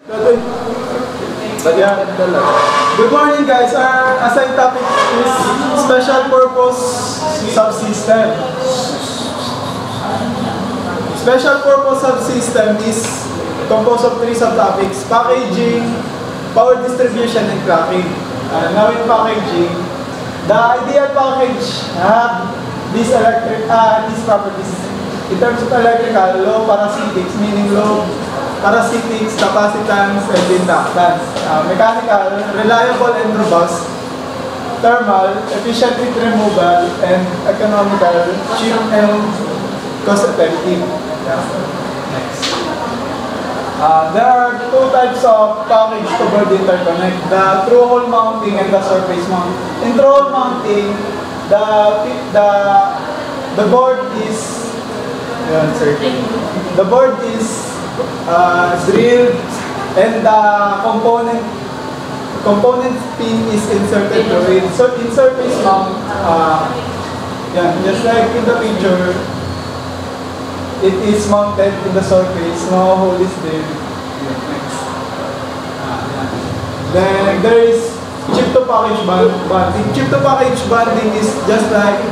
Yeah. Good morning guys, our assigned topic is special purpose subsystem. Special purpose subsystem is composed of three subtopics: packaging, power distribution, and clocking. Now in packaging, the ideal package have these properties. In terms of electrical, low parasitics, meaning low parasitics, capacitance, and inductance. Mechanical, reliable and robust. Thermal, efficient heat removal, and economical, cheap and cost-effective. Next. There are two types of package to board interconnect: the through-hole mounting and the surface mount. In through-hole mounting, the board is drilled and the component pin is inserted to it. So in surface mount, just like in the picture, it is mounted in the surface. No hole is there. Next. Then there is chip to package bonding. Chip to package bonding is just like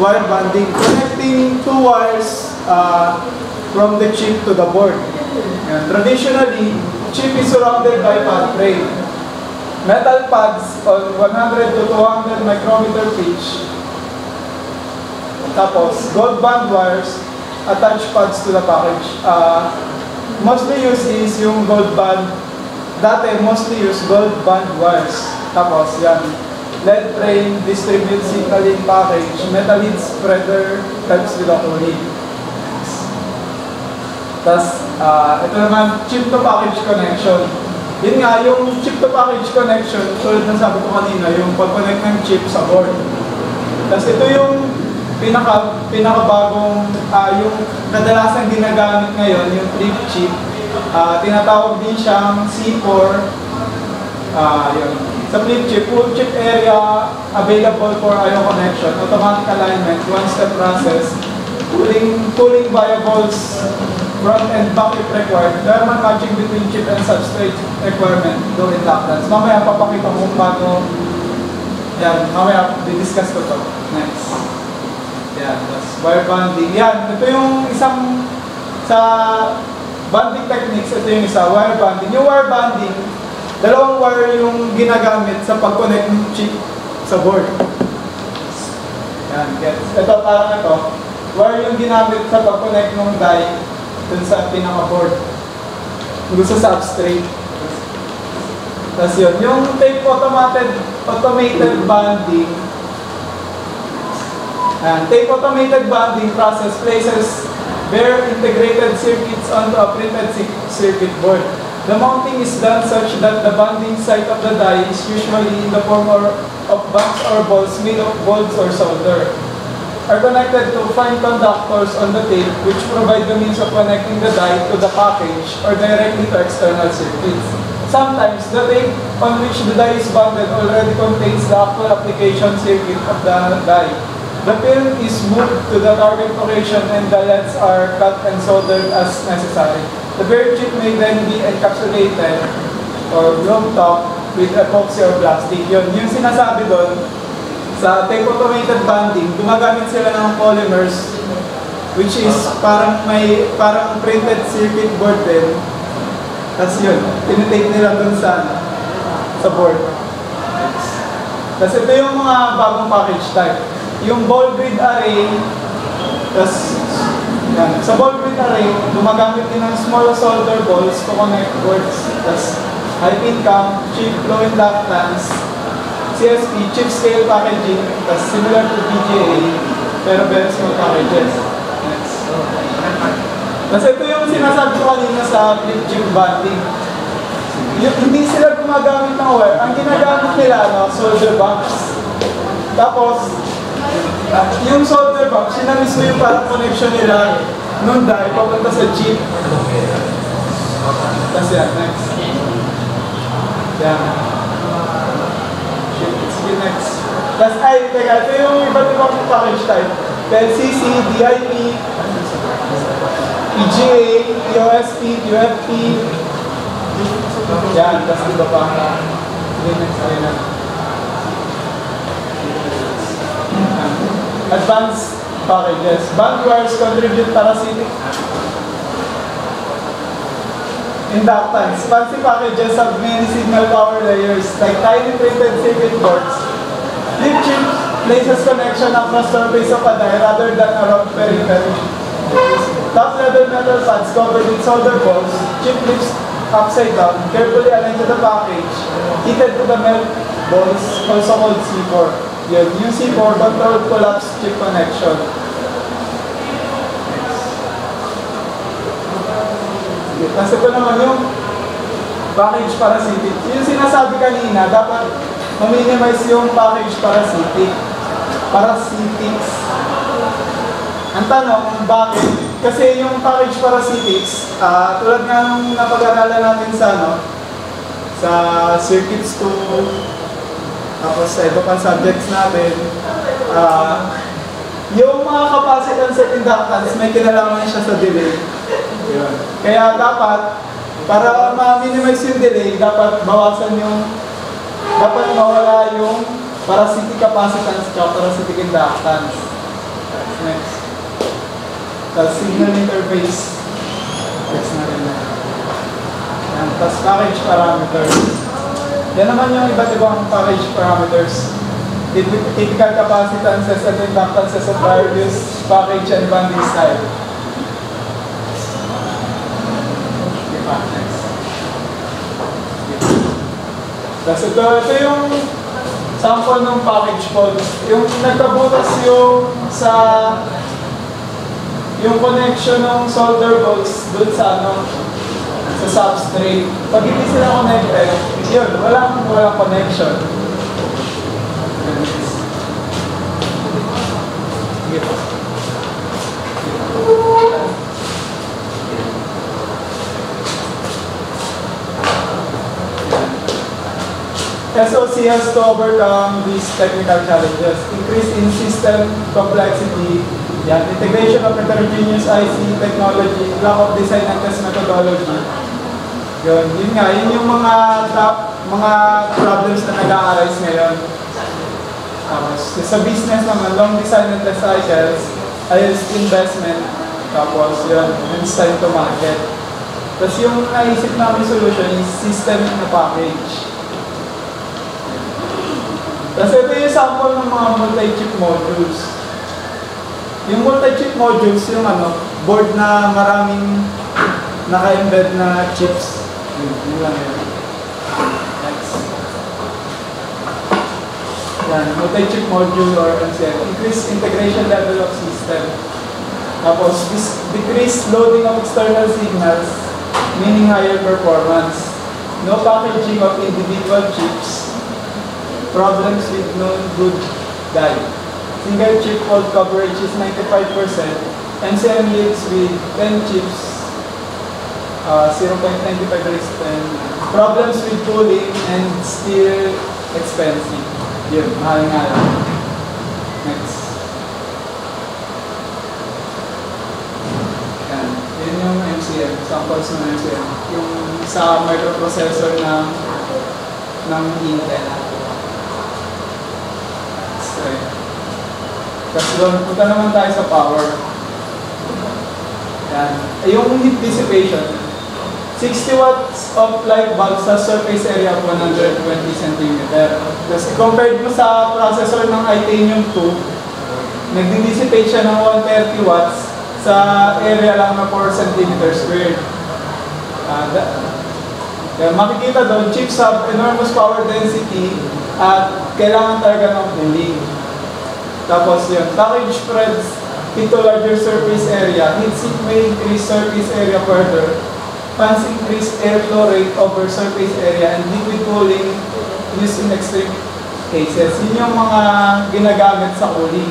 wire bonding, connecting two wires from the chip to the board. Traditionally, chip is surrounded by pad frame. Metal pads on 100 to 200 micrometer pitch. Tapos, gold band wires attach pads to the package. Mostly used is yung gold band. Dati, mostly used gold band wires. Tapos, yan. LED frame, distribute signaling package, metal heat spreader, helps with the cooling. Tapos, ito naman, chip to package connection. Yun nga, yung chip to package connection, tulad ng sabi ko kanina, yung pag-connect ng chip sa board. Tapos ito yung pinakabagong, yung kadalasang ginagamit ngayon, yung flip chip. Tinatawag din siyang C4. Yun. Sa flip chip, full chip area available for I/O connection, automatic alignment, one-step process, pulling variables, front and back if required, thermal matching between chip and substrate requirement, low inductance. Mamaya papakita ko kung paano, yan, mamaya di-discuss ko to. Next. Yan, that's wire bonding. Yan, ito yung isang, sa bonding techniques, ito yung isa, wire bonding. Yung wire bonding, dalawang wire yung ginagamit sa pag-connect ng chip sa board. Yan, gets. Ito, parang ito. Wire yung ginamit sa pag-connect ng die dun sa pinaka-board. Gusto sa substrate. Tapos yun. Yung tape automated bonding. Yan. Tape automated bonding process places bare integrated circuits onto a printed circuit board. The mounting is done such that the bonding site of the die is usually in the form of bands or balls made of bolts or solder, are connected to fine conductors on the tape which provide the means of connecting the die to the package or directly to external circuits. Sometimes, the tape on which the die is bonded already contains the actual application circuit of the die. The film is moved to the target location and the LEDs are cut and soldered as necessary. The bare chip may then be encapsulated or blown top with epoxy or plastic. Yun, yung sinasabi doon, sa tape automated bonding, gumagamit sila ng polymers, which is parang printed circuit board din. Tapos yun, tinitape nila doon sa board. Tapos ito yung mga bagong package type. Yung ball grid array, tapos yan. Sa ball grid array, gumagamit din ng small solder balls to connect boards. Tapos high pin count, chip, low inductance, CSP, chip scale packaging, tapos similar to BGA, pero very small packages. Next. Tapos ito yung sinasabi ko kanina sa flip chip bonding. Hindi sila gumagamit ng wire. Ang ginagamit nila, solder box. Tapos, yung solder box, yun na mismo yung parang connection nila nung die papunta sa chip. Tapos yan, next. Yan. Sige, next. Tapos teka, ito yung iba't ibang package type. LCC, DIP, PGA, POSP, QFP, Yan, tapos iba pa. Linux Island. Advanced packages. Bandwires contribute parasitic inductance. Fancy packages have many signal power layers like tiny printed circuit boards. Flip chip places connection across surface of a die rather than around periphery. Top-level metal pads covered with solder balls, chip lips upside down, carefully aligned to the package, heated to the melt balls, also called C4. Yun, yung C4, controlled collapse chip connection. Kasi ito naman yung package parasitic. Yung sinasabi kanina, dapat ma-minimize yung package parasitic. Parasitics. Ang tanong, bakit? Kasi yung package parasitics, tulad nga nung napag-aralan natin sa, sa circuits 2, tapos sa iba pang subjects natin, yung mga capacitance at inductance, may kinalaman siya sa delay. Yun. Kaya dapat, para ma-minimize yung delay, dapat bawasan dapat mawala yung parasitic capacitance at parasitic inductance. Next. Tapos signal interface. Next na rin. Tapos package parameters. Yan naman yung iba't ibang package parameters. Typical capacitances and inductances of various package and bonding style. Next. Tapos ito yung sample ng package code. Yung nagkabutas yung connection ng solder bolts dun sa sa substrate. Pag hindi sila connected, yun, walang connection. SOC has to overcome these technical challenges. Increase in system complexity, integration of heterogeneous IC technology, lack of design and test methodology. Yun yung mga problems na nag-a-arise ngayon. Tapos, sa business naman, long design and test cycles, highest investment, tapos yun, it's time to market. Tapos yung naisip namin solution is system na package. Tapos ito yung sample ng mga multi-chip modules. Yung multi-chip modules, yung board na maraming naka-embed na chips. Yun lang yun. Next. Yan, multi-chip module or MCM. Increase integration level of system. Tapos, decrease loading of external signals, meaning higher performance. No packaging of individual chips. Problems with non-good die. Single chip fault coverage is 95%. MCM yields with 10 chips, 0.95 resistance. Problems with cooling and still expensive. Yun, mahal nga lang. Next. Yan. Yun yung MCM. Samples ng MCM. Yung sa microprocessor ng Intel. Tapos doon, punta naman tayo sa power. Yan. Yung heat dissipation, 60 watts of light bulb sa surface area of 120 cm. Tapos compared mo sa processor ng Itanium 2, nagdi-dissipate siya ng 130 watts sa area lang na 4 cm squared. Makikita doon, chips have enormous power density at kailangan talaga ng cooling. Tapos yun, package spreads into larger surface area. Heat sink may increase surface area further. Fans increase airflow rate over surface area and liquid cooling used in extreme cases. Yun yung mga ginagamit sa cooling.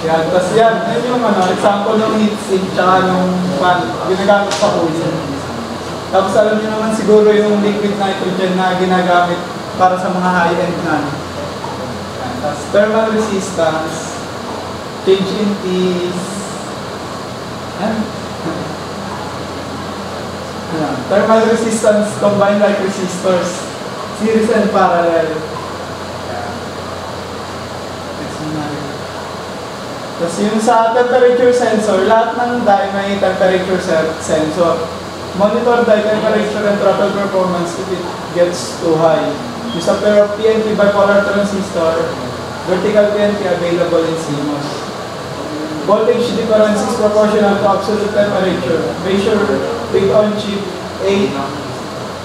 Yan, tapos yan yung example ng heat sink tsaka ng fan, ginagamit sa cooling. Tapos alam niyo naman siguro yung liquid nitrogen na ginagamit para sa mga high-end na. Tapos thermal resistance, change in T's, thermal resistance, combined like resistors, series and parallel. Tapos yung sa temperature sensor, lahat ng die may temperature sensor. Monitor die temperature and throttle performance if it gets too high. Use a pair of PNP bipolar transistor, vertical PNP available in CMOS. Voltage difference is proportional to absolute temperature. Measure with on-chip 8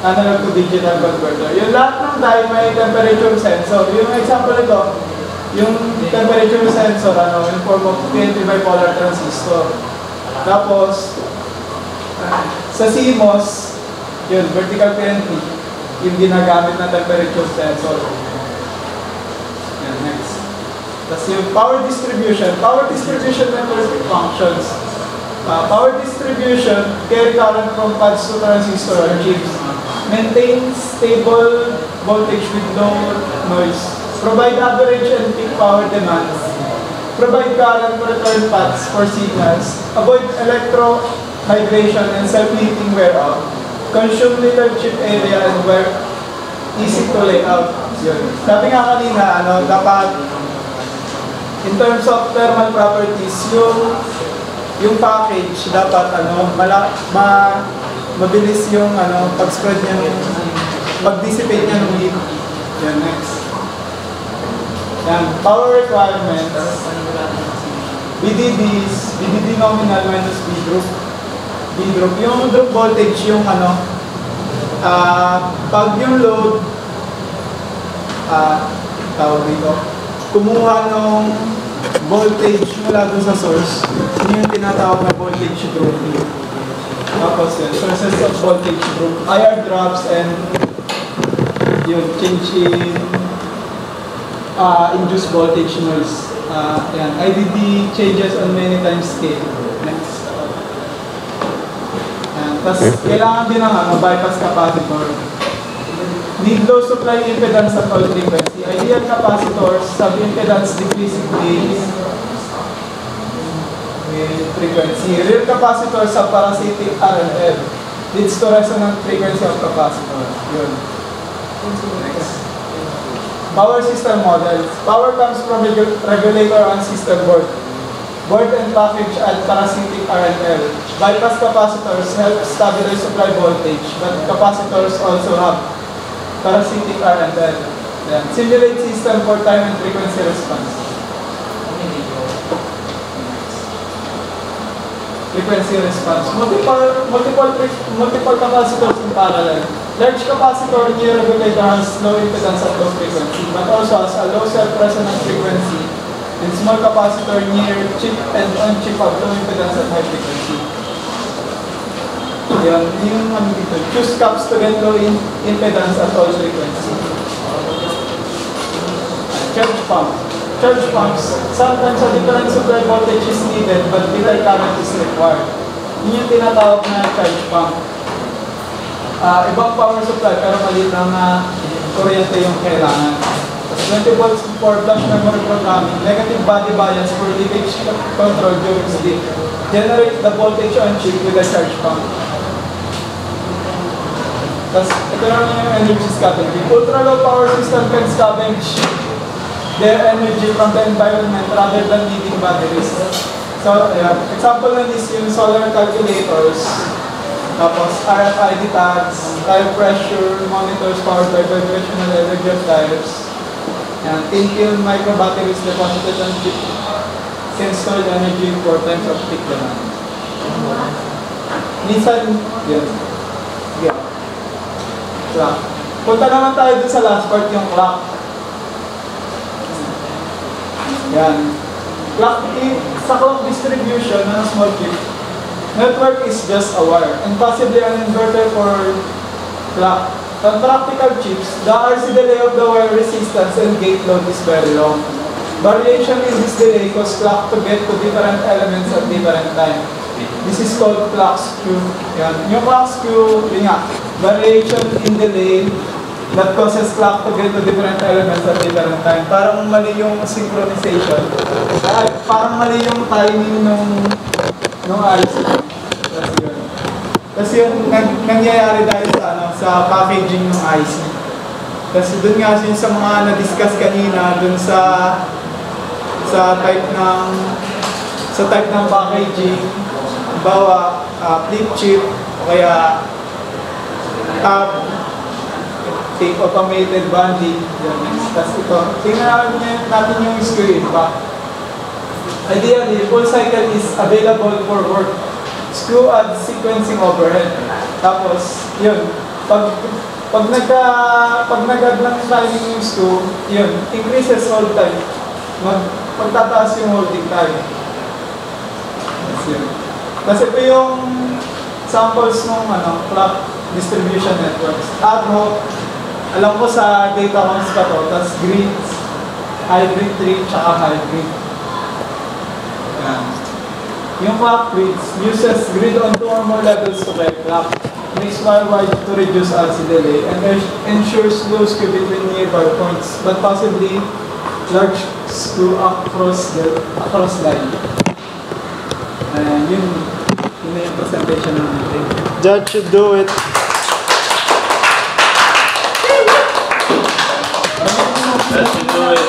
analog to digital converter. Yung lahat ng die may temperature sensor. Yung example ito, yung temperature sensor, in form of PNP bipolar transistor. Tapos, sa CMOS, yun, vertical PNP, yung ginagamit na temperature sensor. Yan, next. Tapos yung power distribution network functions. Power distribution, carry current from pads to transistor or chips. Maintain stable voltage with low noise. Provide average and peak power demands. Provide current return paths for signals. Avoid electro migration and self-heating wear out. Consume little chip area and wear easy to lay out. Yun. Sabi nga kanina, dapat in terms of thermal properties, yung package dapat mabilis yung pag-spread niya mag-dissipate niya ng heat. Yan, next. Yan, power requirements. BDD nominal minus B group. Yung group voltage, yung pag yung load, tawag dito, kumuha ng voltage mula dun sa source, yun yung tinatawag na voltage dropping. Tapos yun, sources of voltage group, IR drops, and yun, change in induced voltage noise. Yan, IDD changes on many times scale. Next. Tapos, kailangan din ng bypass capacitor. Need low supply impedance at all frequency. Ideal capacitors have impedance decreasing gains with frequency. Real capacitors have parasitic RLL. Leads to resonant frequency of capacitor. Yun. Next. Power system models. Power comes from regulator on system board. Board and package add parasitic RLL. Bypass capacitors help stabilize supply voltage, but capacitors also have parasitic RLL. Simulate system for time and frequency response. Frequency response. Multiple capacitors in parallel. Large capacitor near regulator has low impedance at low frequency, but also has a low self-resonant frequency. And small capacitor near chip and on-chip have low impedance at high frequency. Yan, yung dito. Choose caps to get low impedance at all frequency. Charge pump. Charge pumps. Sometimes a different supply voltage is needed, but little current is required. Yun yung tinatawag na charge pump. Ibang power supply, pero maliit na kuryente yung kailangan. 20 volts for flash memory programming, negative body bias for leakage control during sleep. Generate the voltage on chip with a charge pump. Tapos, ito naman yung energy scavenging. Ultra low power system can scavenge their energy from the environment rather than needing batteries. So, example na is yung solar calculators, tapos RFID tags, tire pressure monitors powered by vibrational energy of tires. And thin-film micro batteries deposited on chip can store energy for times of peak demand. Minsan, yun. Yeah. Clock. Punta naman tayo dun sa last part, yung clock. Yan. Clock, sa clock distribution ng small chip, network is just a wire and possibly an inverter for clock. On practical chips, the RC delay of the wire resistance and gate load is very long. Variation in this delay causes clock to get to different elements at different time. This is called clock skew. Yan. Yung clock skew, yun nga, variation in delay that causes clock to get to different elements at different time. Parang mali yung synchronization. Parang mali yung timing nung IC. Kasi yung nangyayari dahil sa packaging ng IC. Kasi dun nga yun sa mga na-discuss kanina, dun sa type ng packaging, bawa flip chip, o kaya tab, tape automated bonding. Tapos ito, tingnan natin yung skew impact. Ideally, full cycle is available for work. Skew adds sequencing overhead. Tapos, yun, pag nag-add ng timing yung skew, yun, increases hold time. Magtataas yung holding time. Kasi ito yung samples ng clock distribution networks. Ad hoc, alam ko sa data counts pa to, tas grids, hybrid tree, tsaka hybrid. Yan. Yung clock grids uses grid on 2 or more levels to get clock. Makes wide to reduce RC delay and ensures low skew between nearby points, but possibly large skew across line. And yun na yung presentation natin. Judge should do it. Let's do it.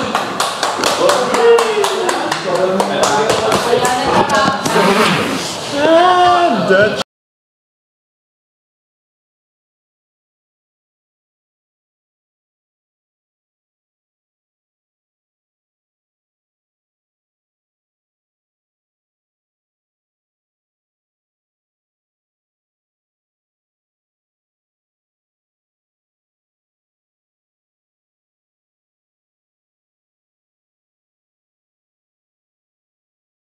Judge.